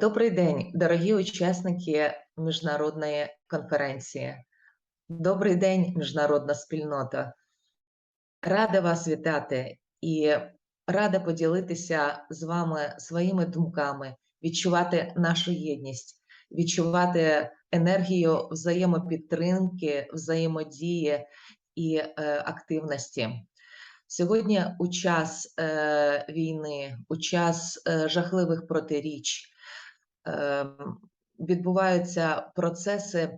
Добрий день, дорогі учасники міжнародної конференції. Добрий день, міжнародна спільнота. Рада вас вітати і рада поділитися з вами своїми думками, відчувати нашу єдність, відчувати енергію взаємопідтримки, взаємодії і активності. Сьогодні у час війни, у час жахливих протиріч відбуваються процеси,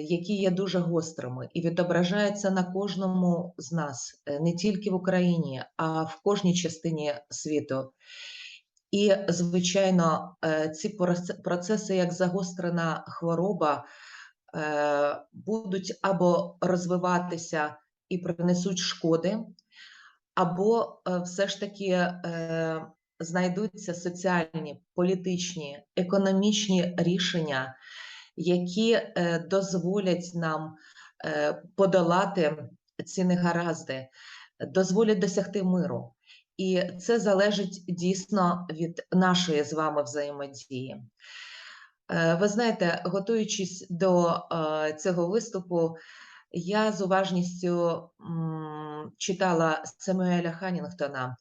які є дуже гострими і відображаються на кожному з нас, не тільки в Україні, а в кожній частині світу. І, звичайно, ці процеси, як загострена хвороба, будуть або розвиватися і принесуть шкоди, або все ж таки знайдуться соціальні, політичні, економічні рішення, які дозволять нам подолати ці негаразди, дозволять досягти миру. І це залежить дійсно від нашої з вами взаємодії. Ви знаєте, готуючись до цього виступу, я з уважністю читала Семюеля Ханнінгтона,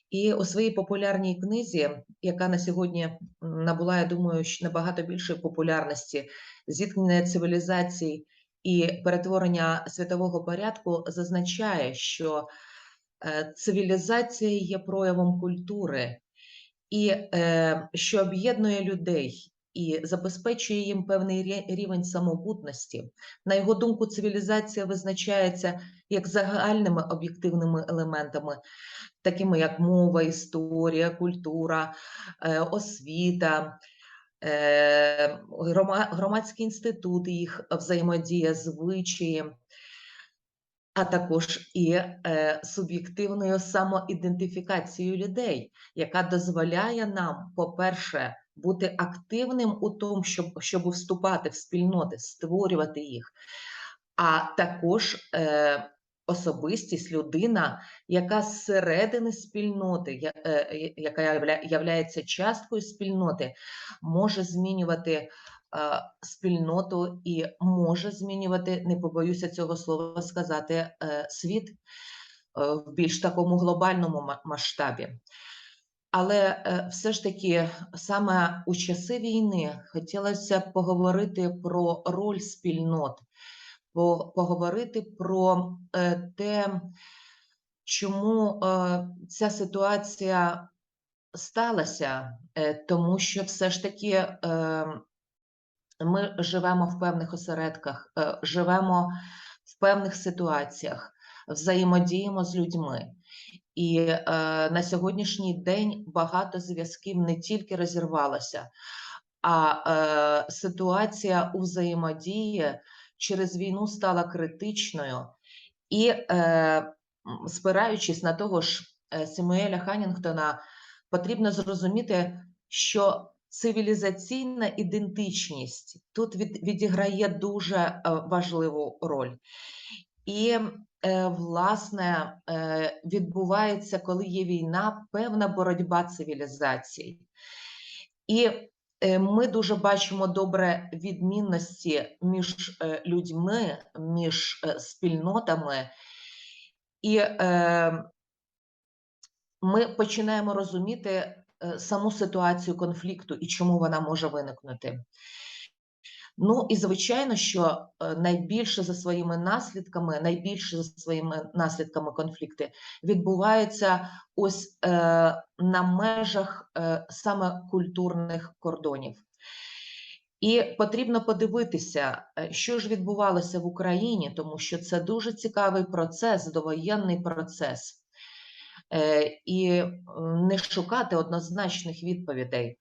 і у своїй популярній книзі, яка на сьогодні набула, я думаю, набагато більшої популярності, «Зіткнення цивілізацій і перетворення світового порядку», зазначає, що цивілізація є проявом культури, і що об'єднує людей і забезпечує їм певний рівень самобутності. На його думку, цивілізація визначається як загальними об'єктивними елементами, такими як мова, історія, культура, освіта, громадські інститути, їх взаємодія, звичаї, а також і суб'єктивною самоідентифікацією людей, яка дозволяє нам, по-перше, бути активним у тому, щоб вступати в спільноти, створювати їх, а також особистість, людина, яка зсередини спільноти, яка являється часткою спільноти, може змінювати спільноту і може змінювати, не побоюся цього слова сказати, світ в більш такому глобальному масштабі. Але все ж таки саме у часи війни хотілося поговорити про роль спільнот, поговорити про те, чому ця ситуація сталася, тому що все ж таки ми живемо в певних осередках, живемо в певних ситуаціях, взаємодіємо з людьми. І на сьогоднішній день багато зв'язків не тільки розірвалося, а ситуація у взаємодії через війну стала критичною. І спираючись на того ж Семюеля Ханнінгтона, потрібно зрозуміти, що цивілізаційна ідентичність тут відіграє дуже важливу роль. І, власне, відбувається, коли є війна, певна боротьба цивілізацій. І ми дуже бачимо добре відмінності між людьми, між спільнотами, і ми починаємо розуміти саму ситуацію конфлікту і чому вона може виникнути. Ну і звичайно, що найбільше за своїми наслідками конфлікти відбуваються ось на межах саме культурних кордонів. І потрібно подивитися, що ж відбувалося в Україні, тому що це дуже цікавий процес, довоєнний процес. і не шукати однозначних відповідей.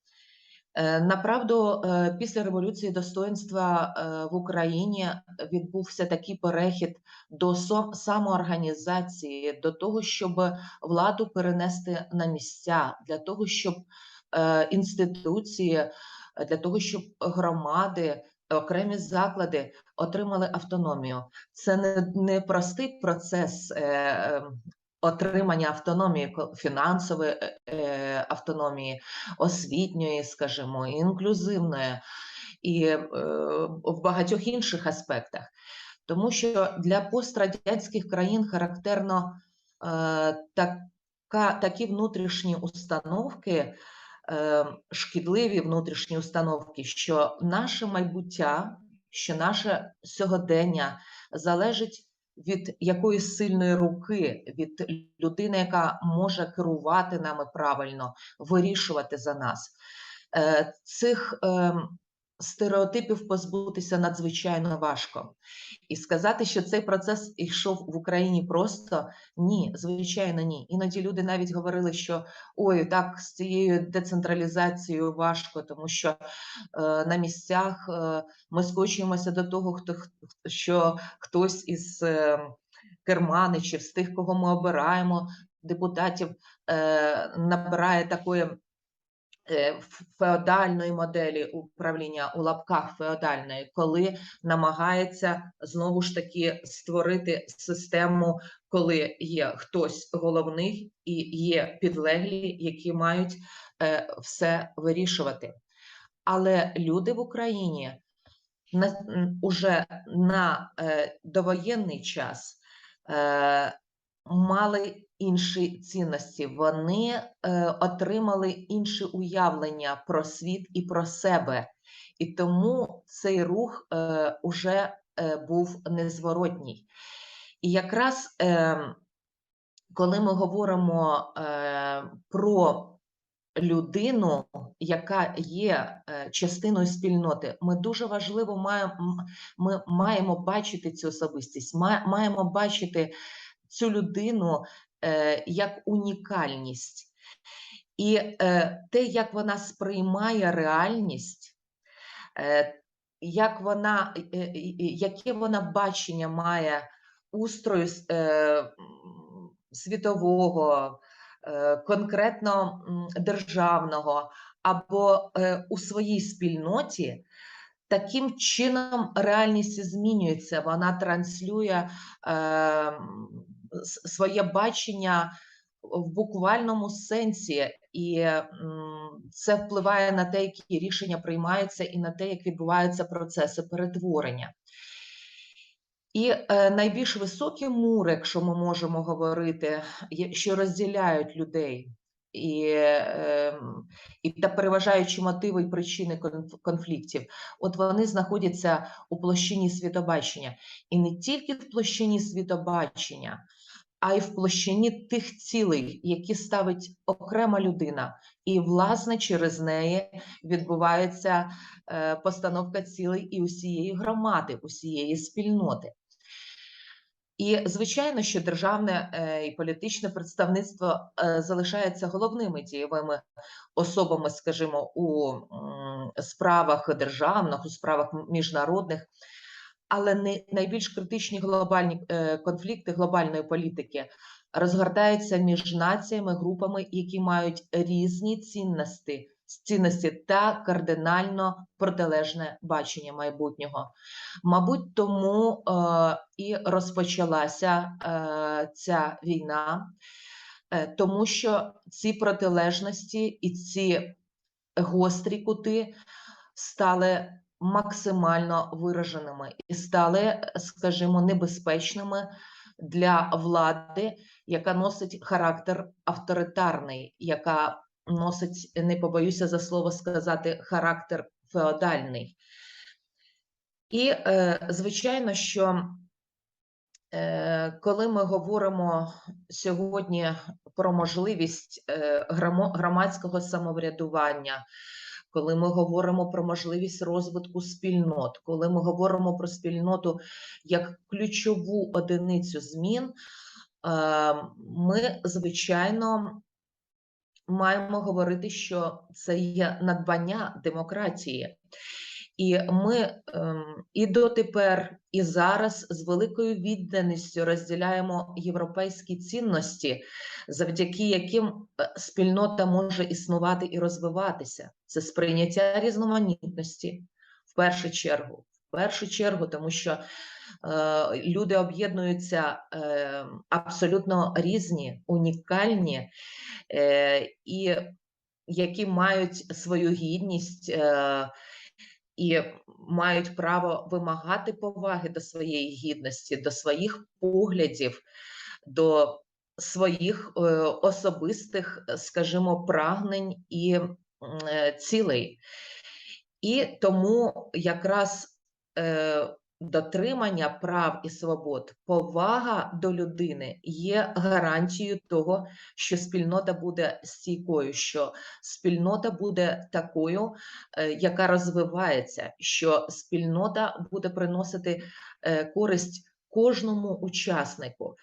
Направду, після Революції достоїнства в Україні відбувся такий перехід до самоорганізації, до того, щоб владу перенести на місця, для того, щоб інституції, для того, щоб громади, окремі заклади отримали автономію. Це не простий процес отримання автономії, фінансової автономії, освітньої, скажімо, інклюзивної і в багатьох інших аспектах. Тому що для пострадянських країн характерно такі внутрішні установки, шкідливі внутрішні установки, що наше майбуття, що наше сьогодення залежить від якоїсь сильної руки, від людини, яка може керувати нами правильно, вирішувати за нас. Цих стереотипів позбутися надзвичайно важко. І сказати, що цей процес йшов в Україні просто, ні, звичайно, ні. Іноді люди навіть говорили, що ой, так, з цією децентралізацією важко, тому що на місцях ми скочуємося до того, що хтось із керманичів, з тих, кого ми обираємо, депутатів, набирає такої феодальної моделі управління, у лапках феодальної, коли намагається знову ж таки створити систему, коли є хтось головний і є підлеглі, які мають все вирішувати. Але люди в Україні уже на довоєнний час мали інші цінності, вони отримали інше уявлення про світ і про себе. І тому цей рух уже був незворотній. І якраз коли ми говоримо про людину, яка є частиною спільноти, ми дуже важливо маємо бачити цю особистість, маємо бачити цю людину як унікальність. І те, як вона сприймає реальність, яке вона бачення має устрою світового, конкретно державного, або у своїй спільноті, таким чином реальність змінюється, вона транслює своє бачення в буквальному сенсі, і це впливає на те, які рішення приймаються, і на те, як відбуваються процеси перетворення. І найбільш високі мури, якщо ми можемо говорити, що розділяють людей, та переважаючі мотиви і причини конфліктів, от вони знаходяться у площині світобачення. І не тільки в площині світобачення, а й в площині тих цілей, які ставить окрема людина. І, власне, через неї відбувається постановка цілей і усієї громади, усієї спільноти. І, звичайно, що державне і політичне представництво залишається головними дієвими особами, скажімо, у справах державних, у справах міжнародних, але найбільш критичні глобальні конфлікти глобальної політики розгортаються між націями, групами, які мають різні цінності та кардинально протилежне бачення майбутнього. Мабуть, тому і розпочалася ця війна, тому що ці протилежності і ці гострі кути стали максимально вираженими і стали, скажімо, небезпечними для влади, яка носить характер авторитарний, яка носить, не побоюся за слово сказати, характер феодальний. І, звичайно, що коли ми говоримо сьогодні про можливість громадського самоврядування, коли ми говоримо про можливість розвитку спільнот, коли ми говоримо про спільноту як ключову одиницю змін, ми, звичайно, маємо говорити, що це є надбання демократії. І ми і дотепер, і зараз з великою відданістю розділяємо європейські цінності, завдяки яким спільнота може існувати і розвиватися. Це сприйняття різноманітності в першу чергу. В першу чергу, тому що люди об'єднуються абсолютно різні, унікальні, і які мають свою гідність і мають право вимагати поваги до своєї гідності, до своїх поглядів, до своїх особистих, скажімо, прагнень і цілей. І тому якраз дотримання прав і свобод, повага до людини є гарантією того, що спільнота буде стійкою, що спільнота буде такою, яка розвивається, що спільнота буде приносити користь кожному учаснику.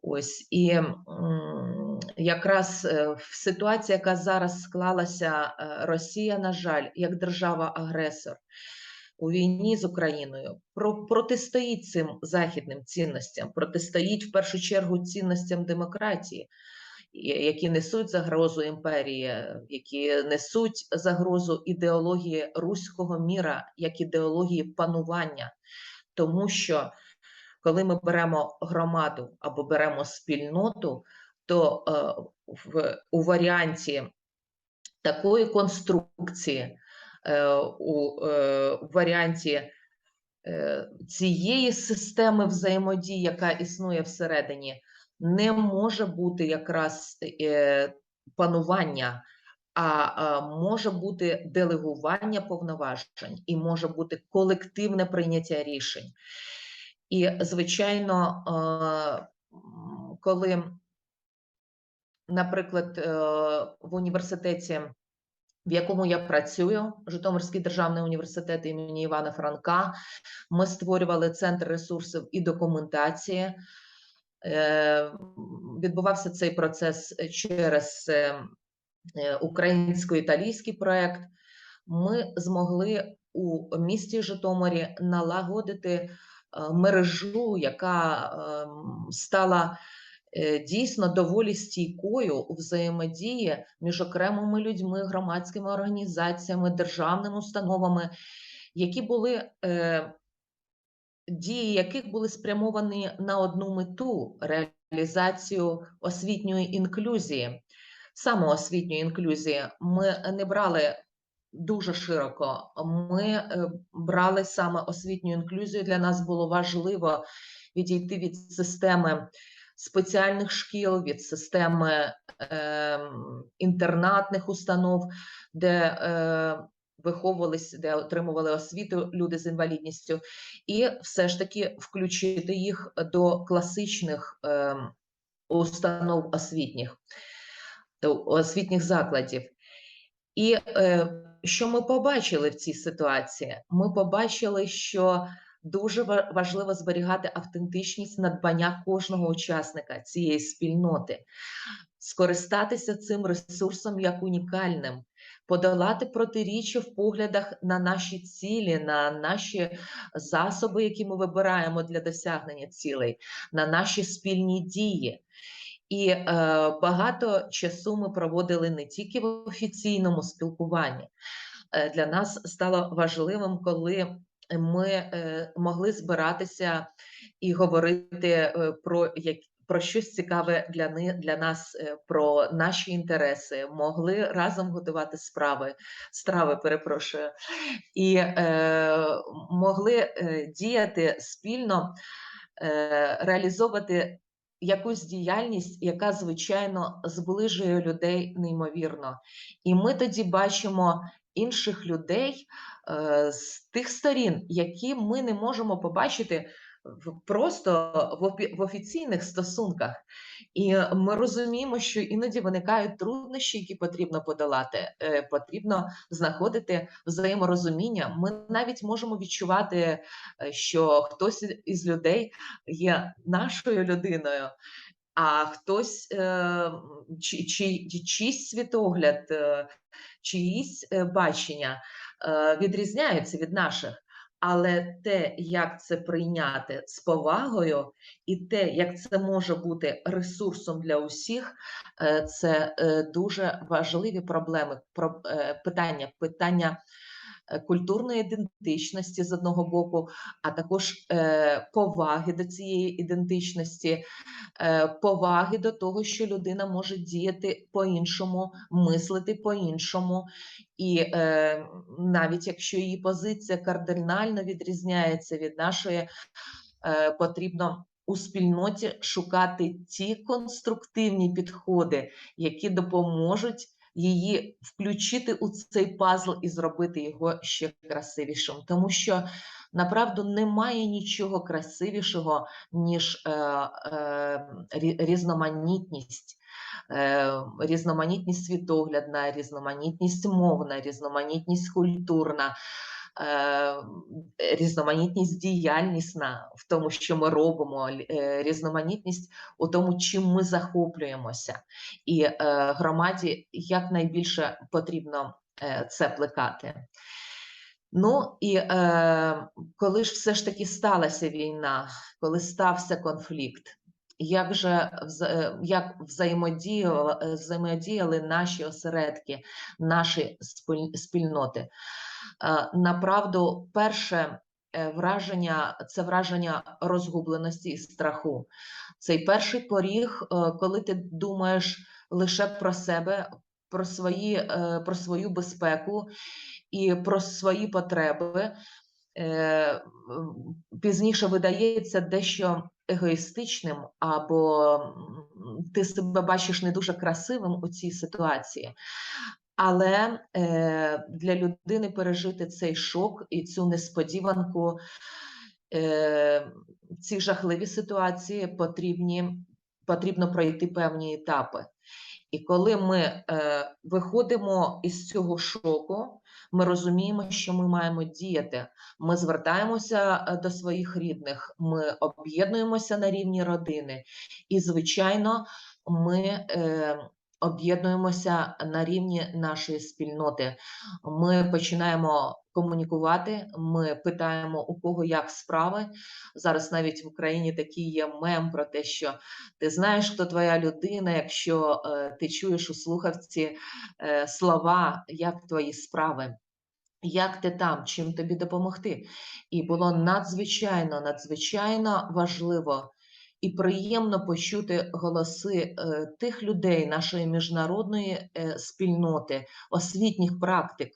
Ось, і якраз ситуація, яка зараз склалася, Росія, на жаль, як держава-агресор, у війні з Україною протистоїть цим західним цінностям, протистоїть в першу чергу цінностям демократії, які несуть загрозу імперії, які несуть загрозу ідеології руського міра, як ідеології панування. Тому що коли ми беремо громаду або беремо спільноту, то у варіанті такої конструкції, у варіанті цієї системи взаємодії, яка існує всередині, не може бути якраз панування, а може бути делегування повноважень і може бути колективне прийняття рішень. І, звичайно, коли, наприклад, в університеті, в якому я працюю, Житомирський державний університет імені Івана Франка, ми створювали центр ресурсів і документації. Відбувався цей процес через українсько-італійський проєкт. Ми змогли у місті Житомирі налагодити мережу, яка стала дійсно доволі стійкою у взаємодії між окремими людьми, громадськими організаціями, державними установами, які були, дії яких були спрямовані на одну мету – реалізацію освітньої інклюзії. Саме освітньої інклюзії ми не брали дуже широко, ми брали саме освітню інклюзію. Для нас було важливо відійти від системи спеціальних шкіл, від системи інтернатних установ, де виховувалися, де отримували освіту люди з інвалідністю, і все ж таки включити їх до класичних установ освітніх закладів. І що ми побачили в цій ситуації? Ми побачили, що дуже важливо зберігати автентичність надбання кожного учасника цієї спільноти, скористатися цим ресурсом як унікальним, подолати протиріччя в поглядах на наші цілі, на наші засоби, які ми вибираємо для досягнення цілей, на наші спільні дії. І багато часу ми проводили не тільки в офіційному спілкуванні. Для нас стало важливим, коли ми могли збиратися і говорити про щось цікаве для нас, про наші інтереси, могли разом готувати страви, і могли діяти спільно, реалізовувати якусь діяльність, яка, звичайно, зближує людей неймовірно. І ми тоді бачимо інших людей з тих сторін, які ми не можемо побачити просто в офіційних стосунках. І ми розуміємо, що іноді виникають труднощі, які потрібно подолати, потрібно знаходити взаєморозуміння. Ми навіть можемо відчувати, що хтось із людей є нашою людиною, а хтось чийсь світогляд, чиїсь бачення відрізняються від наших. Але те, як це прийняти з повагою, і те, як це може бути ресурсом для усіх, це дуже важливі проблеми, питання культурної ідентичності з одного боку, а також поваги до цієї ідентичності, поваги до того, що людина може діяти по-іншому, мислити по-іншому. І навіть якщо її позиція кардинально відрізняється від нашої, потрібно у спільноті шукати ті конструктивні підходи, які допоможуть її включити у цей пазл і зробити його ще красивішим. Тому що, направду, немає нічого красивішого, ніж різноманітність. Різноманітність світоглядна, різноманітність мовна, різноманітність культурна, різноманітність діяльнісна в тому, що ми робимо, різноманітність у тому, чим ми захоплюємося. І громаді якнайбільше потрібно це плекати. Ну і коли ж все ж таки сталася війна, коли стався конфлікт, як взаємодіяли наші осередки, наші спільноти? Направду, перше враження – це враження розгубленості і страху. Цей перший поріг, коли ти думаєш лише про себе, про свою безпеку і про свої потреби, пізніше видається дещо егоїстичним, або ти себе бачиш не дуже красивим у цій ситуації. Але для людини пережити цей шок і цю несподіванку, ці жахливі ситуації потрібно пройти певні етапи. І коли ми виходимо із цього шоку, ми розуміємо, що ми маємо діяти. Ми звертаємося до своїх рідних, ми об'єднуємося на рівні родини. І, звичайно, ми об'єднуємося на рівні нашої спільноти. Ми починаємо комунікувати, ми питаємо, у кого як справи. Зараз навіть в Україні такий є мем про те, що ти знаєш, хто твоя людина, якщо ти чуєш у слухавці слова, як твої справи. Як ти там, чим тобі допомогти? І було надзвичайно важливо і приємно почути голоси тих людей, нашої міжнародної спільноти, освітніх практик,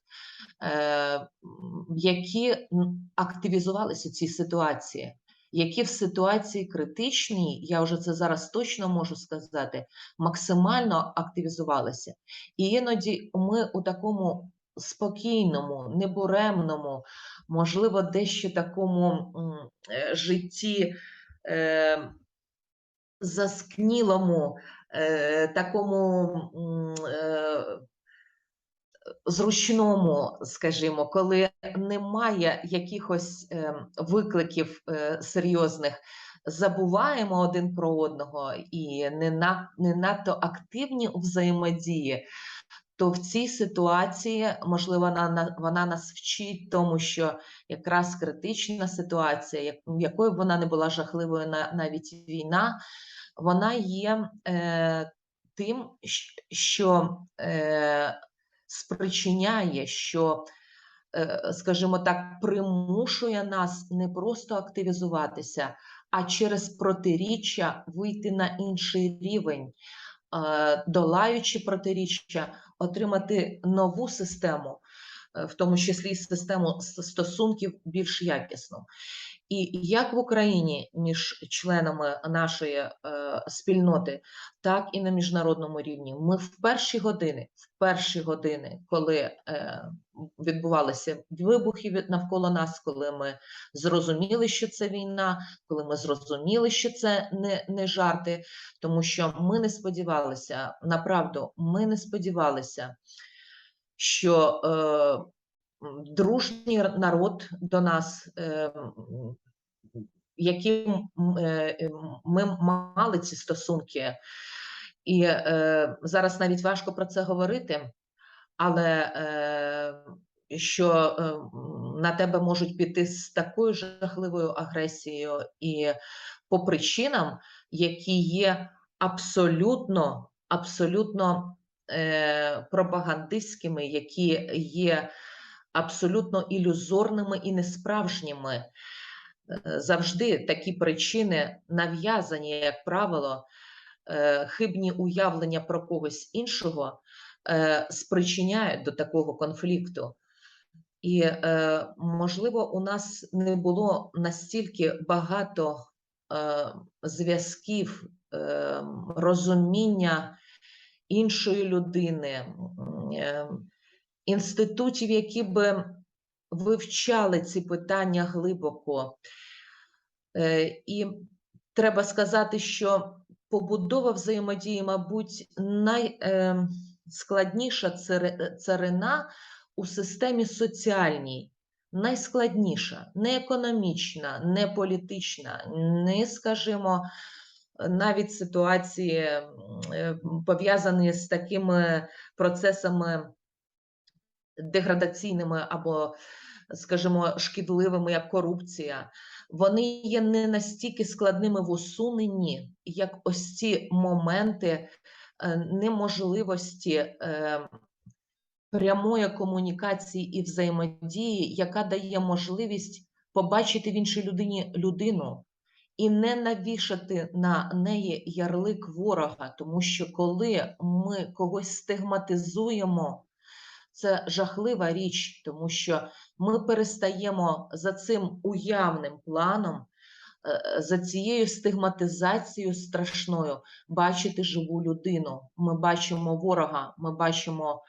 які активізувалися у цій ситуації, які в ситуації критичній, я вже це зараз точно можу сказати, максимально активізувалися. І іноді ми у такому спокійному, небуремному, можливо, дещо такому житті заскнілому, такому зручному, скажімо, коли немає якихось викликів серйозних, забуваємо один про одного і не надто активні у взаємодії, то в цій ситуації, можливо, вона нас вчить тому, що якраз критична ситуація, якою б вона не була жахливою навіть війна, вона є тим, що спричиняє, що, скажімо так, примушує нас не просто активізуватися, а через протиріччя вийти на інший рівень, долаючи протиріччя, отримати нову систему, в тому числі систему стосунків більш якісну. І як в Україні між членами нашої спільноти, так і на міжнародному рівні. Ми в перші години, коли відбувалися вибухи навколо нас, коли ми зрозуміли, що це війна, коли ми зрозуміли, що це не жарти, тому що ми не сподівалися, направду, ми не сподівалися, що дружній народ до нас які ми мали ці стосунки. І зараз навіть важко про це говорити, але що на тебе можуть піти з такою жахливою агресією і по причинам, які є абсолютно пропагандистськими, які є абсолютно ілюзорними і несправжніми. Завжди такі причини нав'язані, як правило, хибні уявлення про когось іншого спричиняють до такого конфлікту. І, можливо, у нас не було настільки багато зв'язків, розуміння іншої людини, інститутів, які би вивчали ці питання глибоко. І треба сказати, що побудова взаємодії, мабуть, найскладніша царина у системі соціальній, найскладніша, не економічна, не політична, не, скажімо, навіть ситуації, пов'язані з такими процесами деградаційними або, скажімо, шкідливими, як корупція. Вони є не настільки складними в усуненні, як ось ці моменти неможливості прямої комунікації і взаємодії, яка дає можливість побачити в іншій людині людину і не навішати на неї ярлик ворога, тому що коли ми когось стигматизуємо, це жахлива річ, тому що ми перестаємо за цим уявним планом, за цією стигматизацією страшною бачити живу людину. Ми бачимо ворога, ми бачимо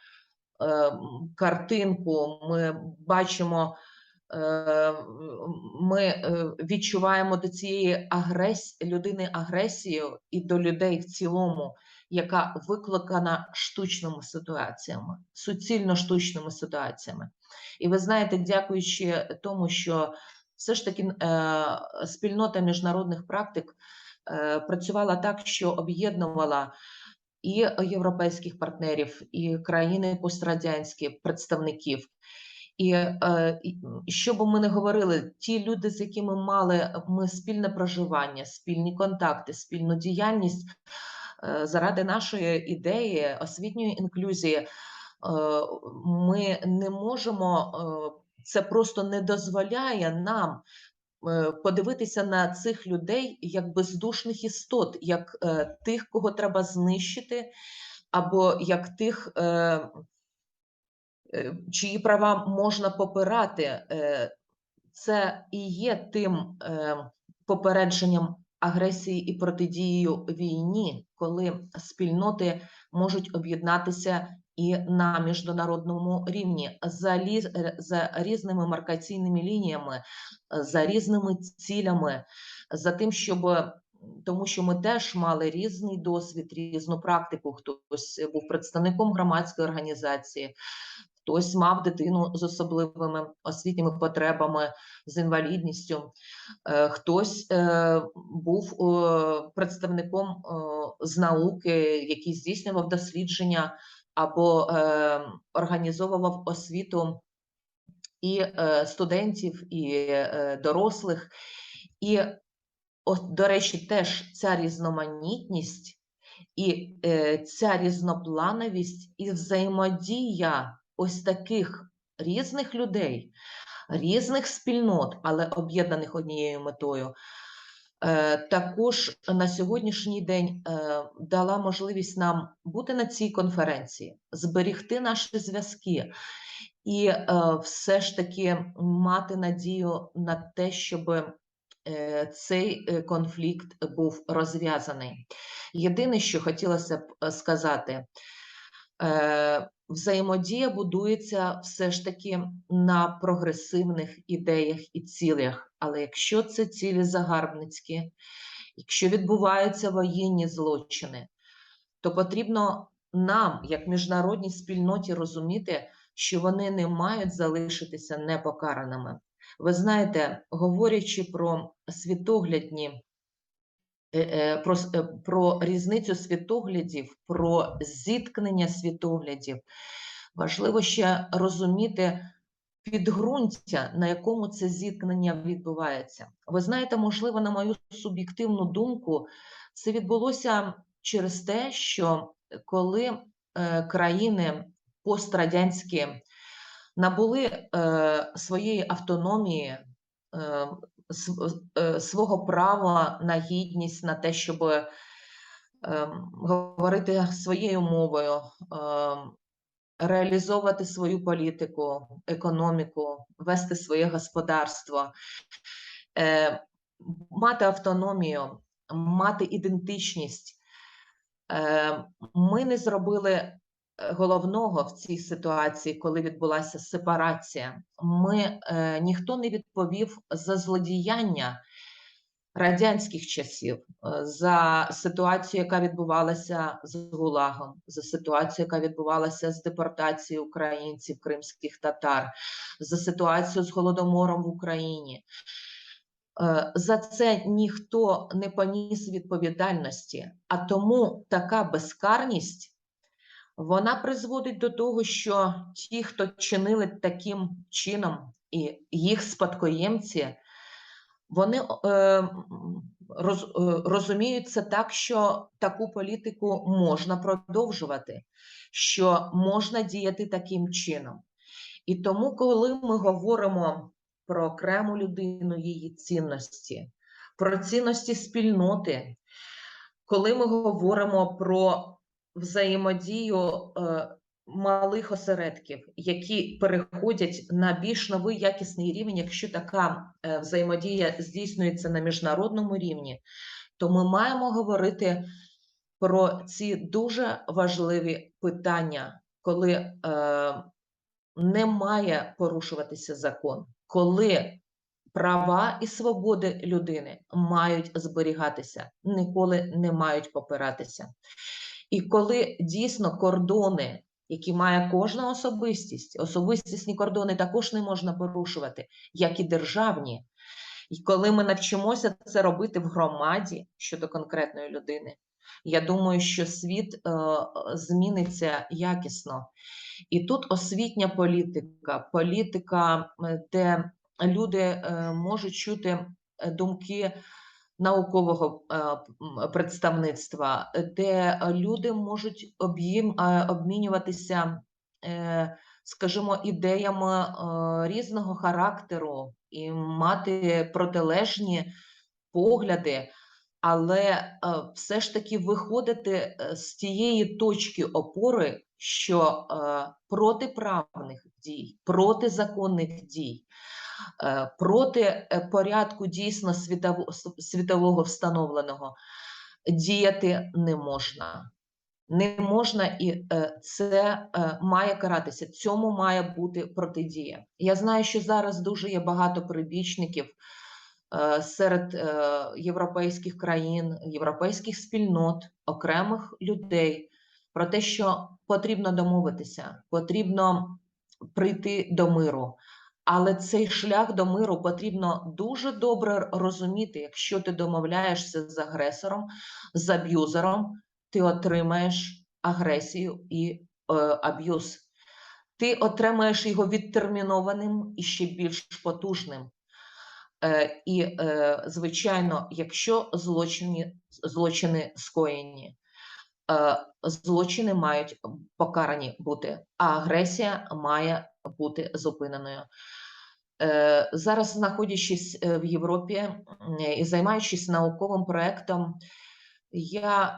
картинку, ми бачимо, ми відчуваємо до цієї людини агресію і до людей в цілому, яка викликана штучними ситуаціями, суцільно штучними ситуаціями. І ви знаєте, дякуючи тому, що все ж таки спільнота міжнародних практик працювала так, що об'єднувала і європейських партнерів, і країни пострадянські представників. І що би ми не говорили, ті люди, з якими мали ми спільне проживання, спільні контакти, спільну діяльність, заради нашої ідеї освітньої інклюзії, ми не можемо, це просто не дозволяє нам подивитися на цих людей як бездушних істот, як тих, кого треба знищити, або як тих, чиї права можна попирати. Це і є тим попередженням агресії і протидією війні, коли спільноти можуть об'єднатися і на міжнародному рівні за різними маркаційними лініями, за різними цілями, за тим, тому що ми теж мали різний досвід, різну практику. Хтось був представником громадської організації, хтось мав дитину з особливими освітніми потребами, з інвалідністю, хтось був представником з науки, який здійснював дослідження або організовував освіту і студентів, і дорослих. І, до речі, теж ця різноманітність і ця різноплановість і взаємодія ось таких різних людей, різних спільнот, але об'єднаних однією метою, також на сьогоднішній день дала можливість нам бути на цій конференції, зберегти наші зв'язки і все ж таки мати надію на те, щоб цей конфлікт був розв'язаний. Єдине, що хотілося б сказати, взаємодія будується все ж таки на прогресивних ідеях і цілях. Але якщо це цілі загарбницькі, якщо відбуваються воєнні злочини, то потрібно нам, як міжнародній спільноті, розуміти, що вони не мають залишитися непокараними. Ви знаєте, говорячи про світоглядні, про різницю світоглядів, про зіткнення світоглядів, важливо ще розуміти підґрунтя, на якому це зіткнення відбувається. Ви знаєте, можливо, на мою суб'єктивну думку, це відбулося через те, що коли країни пострадянські набули своєї автономії, е, свого права на гідність, на те, щоб говорити своєю мовою, реалізовувати свою політику, економіку, вести своє господарство, мати автономію, мати ідентичність. Ми не зробили головного в цій ситуації, коли відбулася сепарація. Ніхто не відповів за злодіяння радянських часів, за ситуацію, яка відбувалася з ГУЛАГом, за ситуацію, яка відбувалася з депортацією українців, кримських татар, за ситуацію з Голодомором в Україні. За це ніхто не поніс відповідальності, а тому така безкарність, вона призводить до того, що ті, хто чинили таким чином, і їх спадкоємці, вони розуміють це так, що таку політику можна продовжувати, що можна діяти таким чином. І тому, коли ми говоримо про окрему людину, її цінності, про цінності спільноти, коли ми говоримо про взаємодію малих осередків, які переходять на більш новий якісний рівень, якщо така взаємодія здійснюється на міжнародному рівні, то ми маємо говорити про ці дуже важливі питання, коли не має порушуватися закон, коли права і свободи людини мають зберігатися, ніколи не мають попиратися. І коли дійсно кордони, які має кожна особистість, особистісні кордони також не можна порушувати, як і державні. І коли ми навчимося це робити в громаді щодо конкретної людини, я думаю, що світ зміниться якісно. І тут освітня політика, де люди можуть чути думки наукового представництва, де люди можуть обмінюватися, скажімо, ідеями різного характеру і мати протилежні погляди, але все ж таки виходити з тієї точки опори, що протиправних дій, протизаконних дій, проти порядку дійсно світового встановленого діяти не можна. Не можна, і це має каратися, цьому має бути протидія. Я знаю, що зараз дуже є багато прибічників серед європейських країн, європейських спільнот, окремих людей про те, що потрібно домовитися, потрібно прийти до миру. Але цей шлях до миру потрібно дуже добре розуміти. Якщо ти домовляєшся з агресором, з аб'юзером, ти отримаєш агресію і аб'юз. Ти отримаєш його відтермінованим і ще більш потужним. І, звичайно, якщо злочини скоєні, злочини мають покарані бути, а агресія має бути зупиненою. Зараз, знаходячись в Європі і займаючись науковим проєктом, я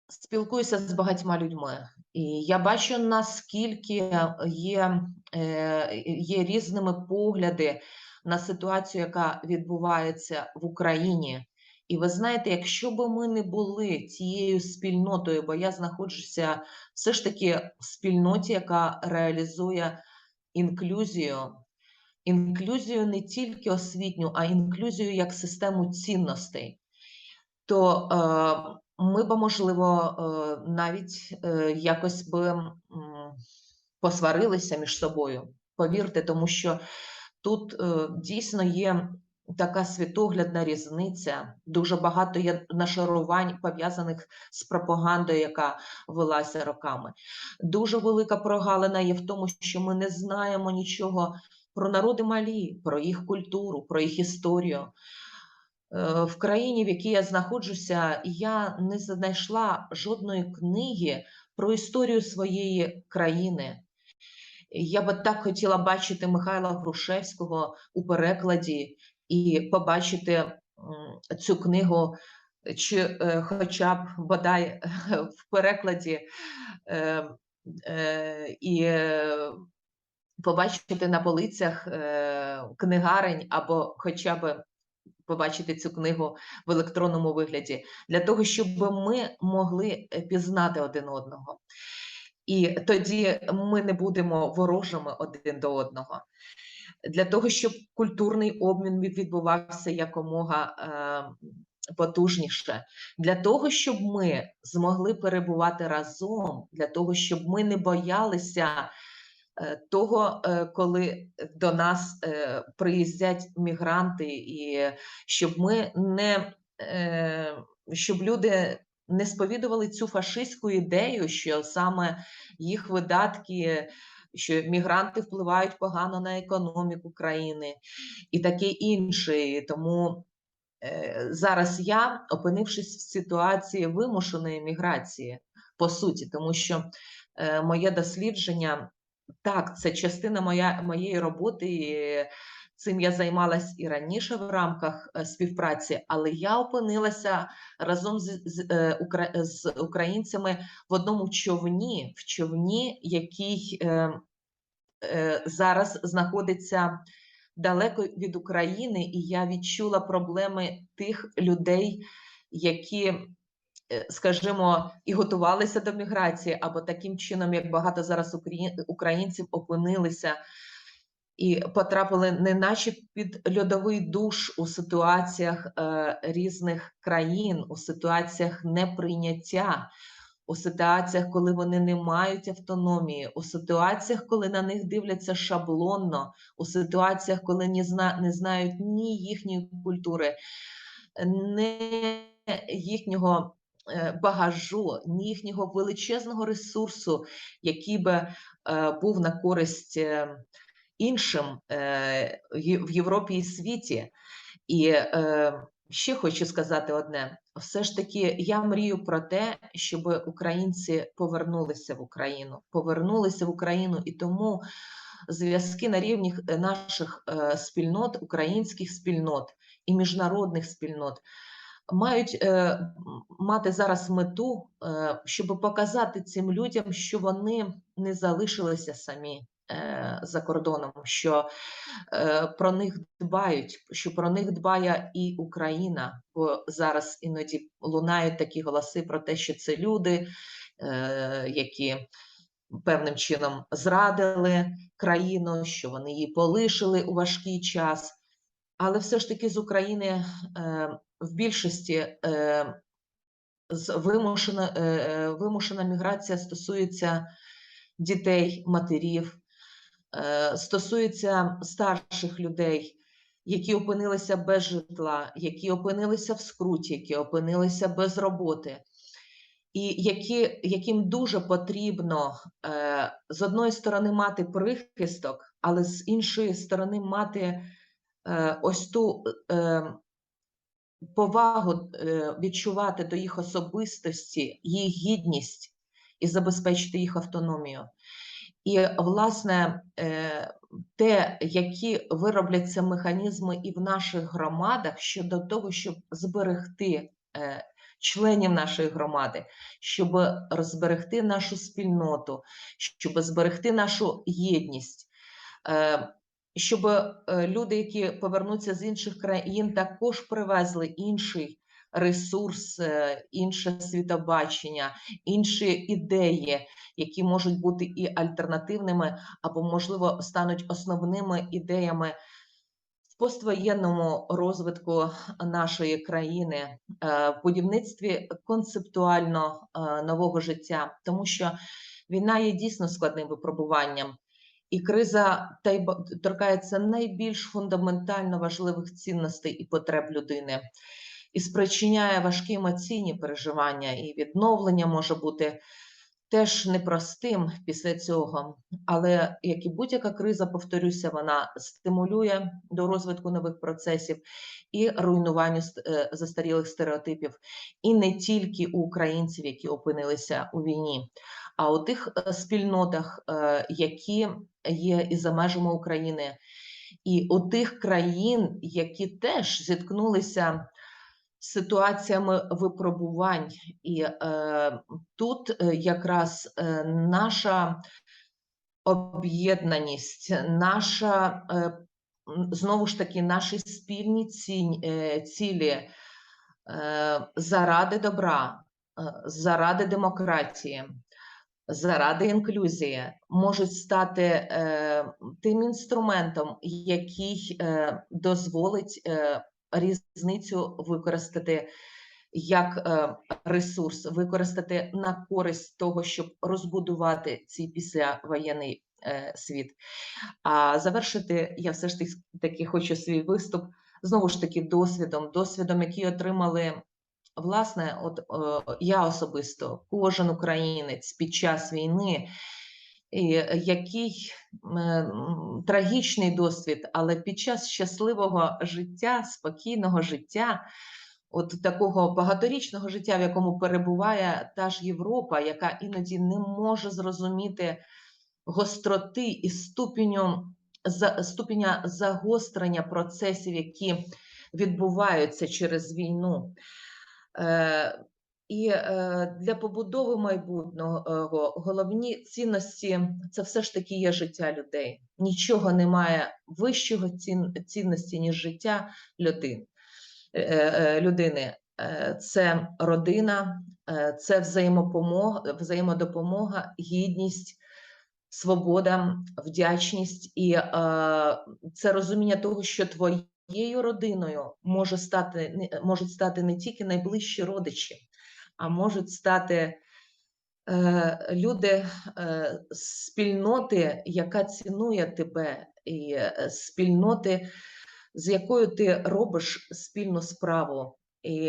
спілкуюся з багатьма людьми, і я бачу, наскільки є різними погляди на ситуацію, яка відбувається в Україні. І ви знаєте, якщо б ми не були тією спільнотою, бо я знаходжуся все ж таки в спільноті, яка реалізує інклюзію не тільки освітню, а інклюзію як систему цінностей, то ми б, можливо, навіть якось би посварилися між собою, повірте, тому що тут дійсно є така світоглядна різниця, дуже багато є нашарувань, пов'язаних з пропагандою, яка велася роками. Дуже велика прогалина є в тому, що ми не знаємо нічого про народи Малі, про їх культуру, про їх історію. В країні, в якій я знаходжуся, я не знайшла жодної книги про історію своєї країни. Я би так хотіла бачити Михайла Грушевського у перекладі і побачити цю книгу, чи хоча б бодай в перекладі, і побачити на полицях книгарень, або хоча б побачити цю книгу в електронному вигляді, для того, щоб ми могли пізнати один одного. І тоді ми не будемо ворожими один до одного. Для того, щоб культурний обмін відбувався якомога потужніше. Для того, щоб ми змогли перебувати разом, для того, щоб ми не боялися того, коли до нас приїздять мігранти, і щоб ми не, щоб люди не сповідували цю фашистську ідею, що саме їх видатки, що мігранти впливають погано на економіку країни і таке інше. Тому зараз я, опинившись в ситуації вимушеної міграції, по суті, тому що моє дослідження, так, це частина моєї роботи, і цим я займалась і раніше в рамках співпраці, але я опинилася разом з українцями в одному човні, в човні, який зараз знаходиться далеко від України, і я відчула проблеми тих людей, які, скажімо, і готувалися до міграції, або таким чином, як багато зараз українців опинилися і потрапили неначе під льодовий душ у ситуаціях різних країн, у ситуаціях неприйняття, у ситуаціях, коли вони не мають автономії, у ситуаціях, коли на них дивляться шаблонно, у ситуаціях, коли не знають ні їхньої культури, ні їхнього багажу, ні їхнього величезного ресурсу, який би був на користь іншим в Європі і світі. І ще хочу сказати одне. Все ж таки, я мрію про те, щоб українці повернулися в Україну, і тому зв'язки на рівні наших спільнот, українських спільнот і міжнародних спільнот мають мати зараз мету, щоб показати цим людям, що вони не залишилися самі за кордоном, що про них дбають, що про них дбає і Україна, бо зараз іноді лунають такі голоси про те, що це люди, які певним чином зрадили країну, що вони її полишили у важкий час. Але все ж таки з України в більшості вимушена міграція стосується дітей, матерів, стосується старших людей, які опинилися без житла, які опинилися в скруті, які опинилися без роботи, і яким дуже потрібно з одної сторони мати прихисток, але з іншої сторони мати ось ту повагу, відчувати до їх особистості, їх гідність і забезпечити їх автономію. І, власне, те, які виробляться механізми і в наших громадах щодо того, щоб зберегти членів нашої громади, щоб розберегти нашу спільноту, щоб зберегти нашу єдність, щоб люди, які повернуться з інших країн, також привезли інший ресурс, інше світобачення, інші ідеї, які можуть бути і альтернативними, або, можливо, стануть основними ідеями в поствоєнному розвитку нашої країни, в будівництві концептуально нового життя. Тому що війна є дійсно складним випробуванням. І криза торкається найбільш фундаментально важливих цінностей і потреб людини, і спричиняє важкі емоційні переживання, і відновлення може бути теж непростим після цього. Але, як і будь-яка криза, повторюся, вона стимулює до розвитку нових процесів і руйнуванню застарілих стереотипів. І не тільки у українців, які опинилися у війні, а у тих спільнотах, які є і за межами України, і у тих країн, які теж зіткнулися з ситуаціями випробувань. І тут якраз наша об'єднаність, наша, знову ж таки, наші спільні цілі заради добра, заради демократії, заради інклюзії можуть стати тим інструментом, який дозволить різницю використати як ресурс, використати на користь того, щоб розбудувати цей післявоєнний світ. А завершити я все ж таки хочу свій виступ знову ж таки досвідом, який отримали, власне, я особисто, кожен українець під час війни, і який трагічний досвід, але під час щасливого життя, спокійного життя, от такого багаторічного життя, в якому перебуває та ж Європа, яка іноді не може зрозуміти гостроти і ступеня загострення процесів, які відбуваються через війну. І для побудови майбутнього головні цінності – це все ж таки є життя людей. Нічого немає вищого цінності, ніж життя людини. Це родина, це взаємодопомога, гідність, свобода, вдячність. І це розуміння того, що твоєю родиною можуть стати не тільки найближчі родичі, а можуть стати люди спільноти, яка цінує тебе, і спільноти, з якою ти робиш спільну справу. І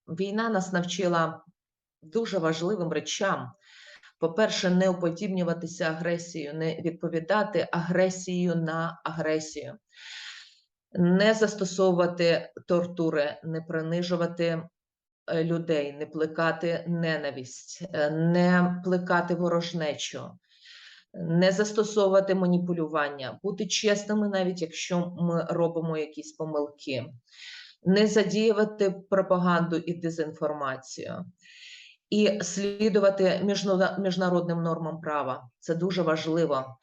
війна нас навчила дуже важливим речам. По-перше, не уподібнюватися агресією, не відповідати агресією на агресію, не застосовувати тортури, не принижувати людей, не плекати ненависть, не плекати ворожнечу, не застосовувати маніпулювання, бути чесними, навіть якщо ми робимо якісь помилки, не задіювати пропаганду і дезінформацію, і слідувати міжнародним нормам права. Це дуже важливо.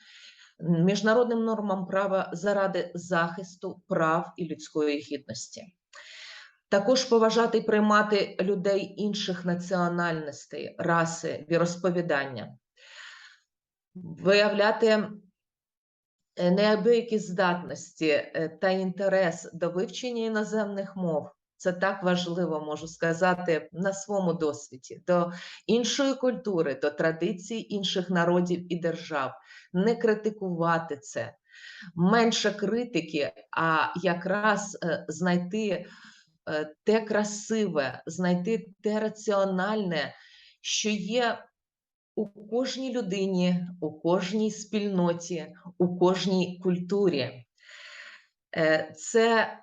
Міжнародним нормам права заради захисту прав і людської гідності. Також поважати і приймати людей інших національностей, раси, віросповідання. Виявляти неабиякі здатності та інтерес до вивчення іноземних мов. Це так важливо, можу сказати, на своєму досвіді, до іншої культури, до традицій інших народів і держав. Не критикувати це, менше критики, а якраз знайти те красиве, знайти те раціональне, що є у кожній людині, у кожній спільноті, у кожній культурі. Це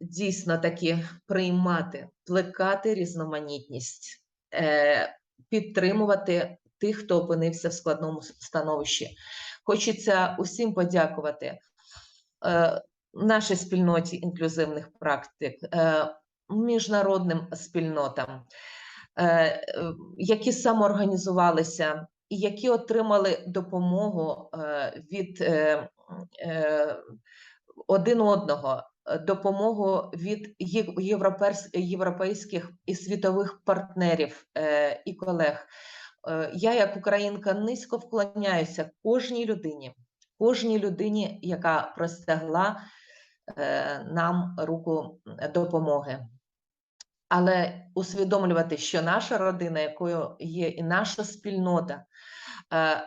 дійсно таки приймати, плекати різноманітність, підтримувати тих, хто опинився в складному становищі. Хочеться усім подякувати нашій спільноті інклюзивних практик, міжнародним спільнотам, які самоорганізувалися і які отримали допомогу від один одного, допомогу від європейських і світових партнерів і колег. Я, як українка, низько вклоняюся кожній людині, яка простягла нам руку допомоги. Але усвідомлювати, що наша родина, якою є і наша спільнота,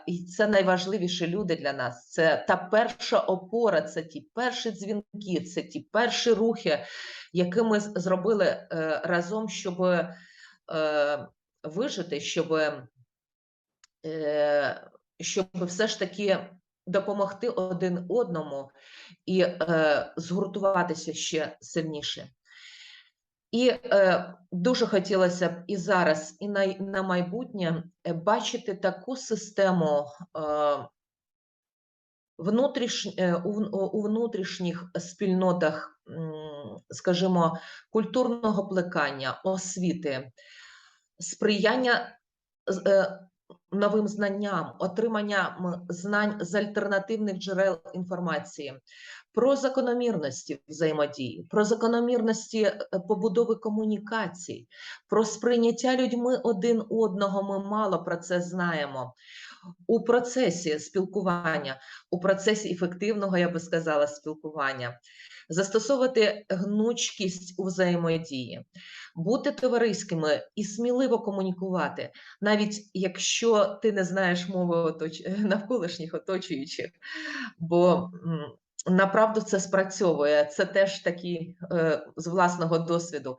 І це найважливіші люди для нас. Це та перша опора, це ті перші дзвінки, це ті перші рухи, які ми зробили разом, щоб вижити, щоб все ж таки допомогти один одному і згуртуватися ще сильніше. І дуже хотілося б і зараз, і на майбутнє бачити таку систему у внутрішніх спільнотах, скажімо, культурного плекання, освіти, сприяння новим знанням, отримання знань з альтернативних джерел інформації, про закономірності взаємодії, про закономірності побудови комунікацій, про сприйняття людьми один одного. Ми мало про це знаємо. У процесі спілкування, у процесі ефективного, я би сказала, спілкування, застосовувати гнучкість у взаємодії, бути товариськими і сміливо комунікувати, навіть якщо ти не знаєш мови навколишніх оточуючих, бо направду це спрацьовує, це теж такі з власного досвіду.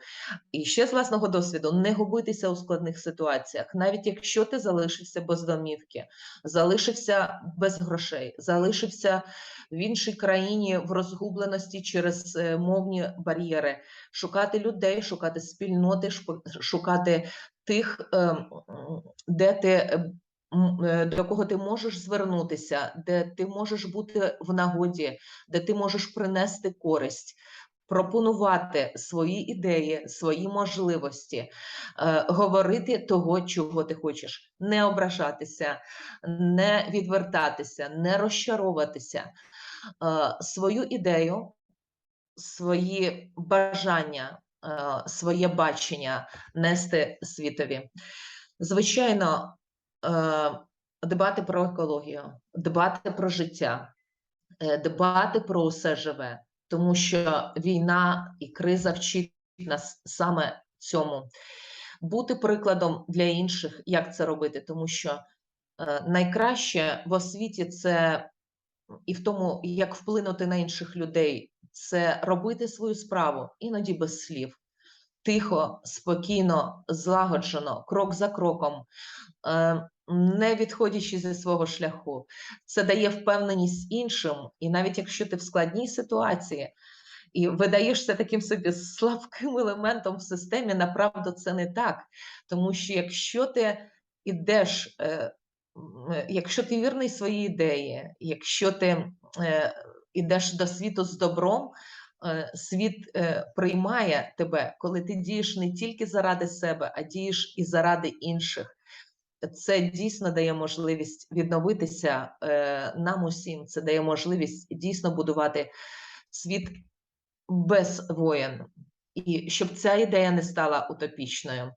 І ще з власного досвіду не губитися у складних ситуаціях, навіть якщо ти залишився без домівки, залишився без грошей, залишився в іншій країні в розгубленості через мовні бар'єри, шукати людей, шукати спільноти, шукати тих, де ти до кого ти можеш звернутися, де ти можеш бути в нагоді, де ти можеш принести користь, пропонувати свої ідеї, свої можливості, говорити того, чого ти хочеш, не ображатися, не відвертатися, не розчаровуватися, свою ідею, свої бажання, своє бачення нести світові. Звичайно, дбати про екологію, дбати про життя, дбати про усе живе, тому що війна і криза вчить нас саме цьому. Бути прикладом для інших, як це робити, тому що найкраще в освіті це і в тому, як вплинути на інших людей, це робити свою справу, іноді без слів. Тихо, спокійно, злагоджено, крок за кроком, не відходячи зі свого шляху. Це дає впевненість іншим, і навіть якщо ти в складній ситуації і видаєшся таким собі слабким елементом в системі, направду це не так. Тому що якщо ти ідеш, якщо ти вірний своїй ідеї, якщо ти ідеш до світу з добром, світ приймає тебе, коли ти дієш не тільки заради себе, а дієш і заради інших. Це дійсно дає можливість відновитися нам усім, це дає можливість дійсно будувати світ без воєн, і щоб ця ідея не стала утопічною.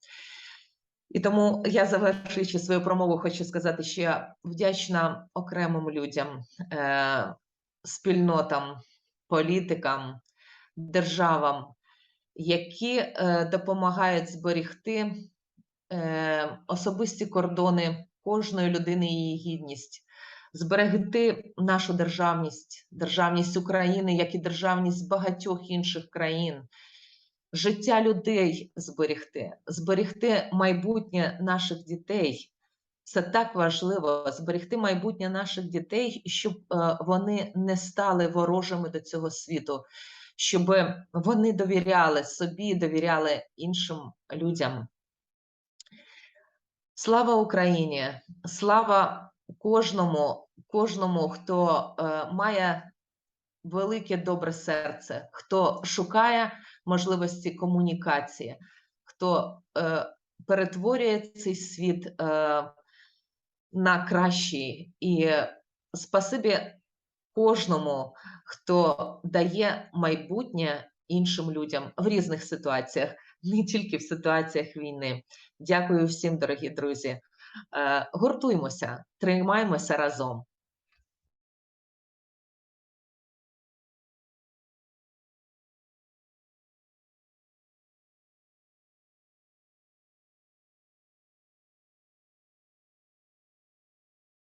І тому я, завершуючи свою промову, хочу сказати, що я вдячна окремим людям, спільнотам, політикам, державам, які допомагають зберегти особисті кордони кожної людини і її гідність, зберегти нашу державність, державність України, як і державність багатьох інших країн, життя людей зберегти майбутнє наших дітей. Це так важливо, зберегти майбутнє наших дітей, щоб вони не стали ворожими до цього світу, щоб вони довіряли собі, довіряли іншим людям. Слава Україні! Слава кожному, хто має велике добре серце, хто шукає можливості комунікації, хто перетворює цей світ на кращий. І спасибі кожному, хто дає майбутнє іншим людям в різних ситуаціях, не тільки в ситуаціях війни. Дякую всім, дорогі друзі. Гуртуймося, тримаймося разом.